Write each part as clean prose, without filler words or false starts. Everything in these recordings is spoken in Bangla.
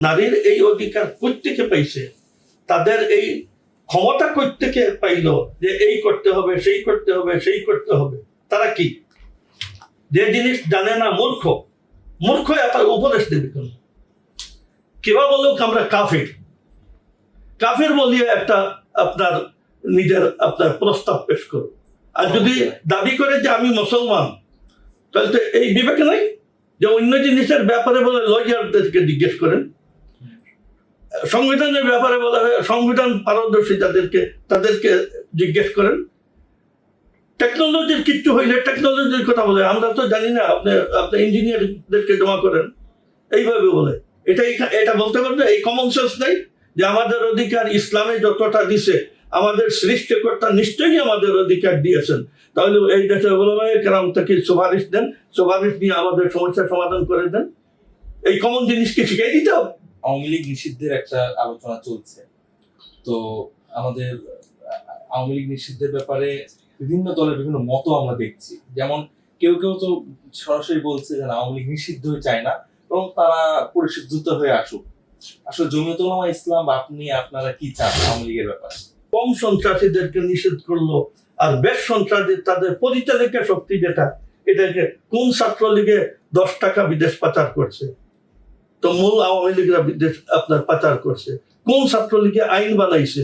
নারীর এই অধিকার কোত্থেকে পাইছে, তাদের এই ক্ষমতা কোত্থেকে পাইল যে এই করতে হবে, সেই করতে হবে, সেই করতে হবে? তারা কি যে জিনিস জানে না মূর্খ, মূর্খ আপনার উপদেশ দেবে কেন? কিবা বলুক আমরা কাফির, কাফির বলিয়ে একটা আপনার নিজের আপনার প্রস্তাব পেশ করো। আর যদি দাবি করে যে আমি মুসলমান, তাহলে তো এই বিবেক নাই যে অন্য জিনিসের ব্যাপারে বলে লয়ারদেরকে জিজ্ঞেস করেন, সংবিধানের ব্যাপারে বলা হয় সংবিধান পারদর্শী যাদেরকে তাদেরকে জিজ্ঞেস করেন। টেকনোলজির কিচ্ছু হইলে টেকনোলজির কথা বলে, আমরা তো জানি না, আপনি ইঞ্জিনিয়ারদেরকে জমা করেন, এইভাবে বলে। এটা বলতে পারবে এই কমন সেন্স নেই যে আমাদের অধিকার ইসলামে যতটা দিছে আমাদের সৃষ্টিকর্তা নিশ্চয়ই আমাদের অধিকার দিয়েছেন। তাহলে এই দেশের ওলামায়ে কেরাম থেকে সুপারিশ দেন, সুপারিশ নিয়ে আমাদের সমস্যার সমাধান করে দেন। এই কমন জিনিসকে শিখিয়ে দিতে হবে। আওয়ামী লীগ নিষিদ্ধের একটা আলোচনা চলছে, তো আমাদের আওয়ামী লীগ নিষিদ্ধের ব্যাপারে বিভিন্ন দলের বিভিন্ন মত আমরা দেখছি। যেমন কেউ কেউ তো সরাসরি বলছে যে আওয়ামী লীগ নিষিদ্ধ চায় না, এবং তারা পরিশুদ্ধ হয়ে আসুক। আসলে জমিয়তুল উলামা ইসলাম বা আপনারা কি চান আওয়ামী লীগের ব্যাপারে? কম সন্ত্রাসীদেরকে নিষেধ করলো, আর বেশ সন্ত্রাসী তাদের পরিচালিকা শক্তি যেটা, এটাকে কোন ছাত্রলীগে 10 টাকা বিদেশ পাচার করছে? তো মূল আওয়ামী লীগরা বিদেশ আপনার পাচার করছে। কোন ছাত্রলীগে আইন বানাইছে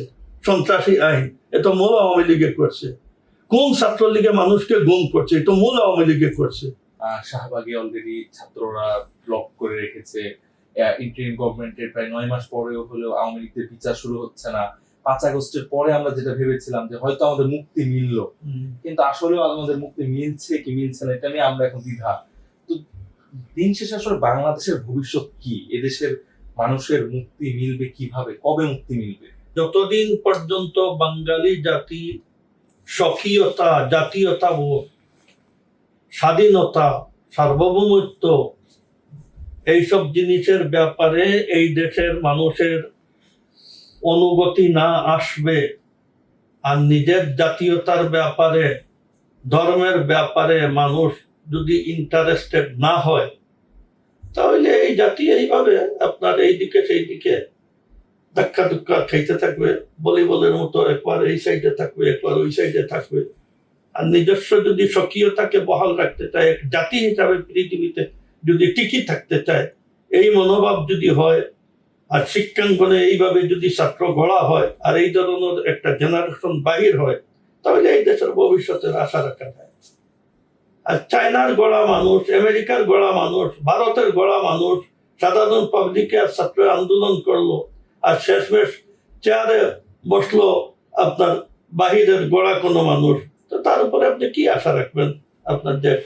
সন্ত্রাসী আইন? এটা মূল আওয়ামী লীগে করছে। কোন ছাত্রলীগে মানুষকে গুম করছে? এটা মূল আওয়ামী লীগে করছে। শাহবাগে অলরেডি ছাত্ররা ব্লক করে রেখেছে। ইন্টারিম গভর্নমেন্টের প্রায় 9 মাস পরেও হলেও আওয়ামী লীগের বিচার শুরু হচ্ছে না। 5 আগস্টের পরে আমরা যেটা ভেবেছিলাম যে হয়তো আমাদের মুক্তি মিললো, কিন্তু আসলেও আমাদের মুক্তি মিলছে কি মিলছে না এটা নিয়ে আমরা এখন দ্বিধা। তো দিন শেষে আসলে বাংলাদেশের ভবিষ্যৎ কি? এদেশের মানুষের মুক্তি মিলবে কিভাবে, কবে মুক্তি মিলবে? যতদিন পর্যন্ত বাঙালি জাতি স্বকীয়তা, জাতীয়তাবোধ, স্বাধীনতা, সার্বভৌমত্ব এইসব জিনিসের ব্যাপারে এই দেশের মানুষের অনুগতি না আসবে, আর নিজের জাতীয়তার ব্যাপারে, ধর্মের ব্যাপারে মানুষ যদি ইন্টারেস্টেড না হয়, তাহলে এই জাতি এইভাবে আপনার এইদিকে সেই দিকে ধাক্কা ধুক্কা খাইতে থাকবে। ভলিবলের মতো একবার এই সাইডে থাকবে, একবার ওই সাইডে থাকবে। আর নিজস্ব যদি স্বকীয়তাকে বহাল রাখতে চায়, এক জাতি হিসাবে পৃথিবীতে যদি টিকে থাকতে চায়, এই মনোভাব যদি হয়, আর শিক্ষাঙ্গনে এইভাবে যদি ছাত্র গড়া হয়, আর এই ধরনের একটা জেনারেশন বাহির হয়, তাহলে এই দেশের ভবিষ্যতের আশা রাখা যায়। আর চায়নার গড়া মানুষ, আমেরিকার গড়া মানুষ, ভারতের গড়া মানুষ সাধারণ পাবলিকে আর ছাত্র আন্দোলন করলো, আর শেষমেশ চেয়ারে বসলো আপনার বাহিরের গড়া কোনো মানুষ, তো তার উপরে আপনি কি আশা রাখবেন আপনার দেশ?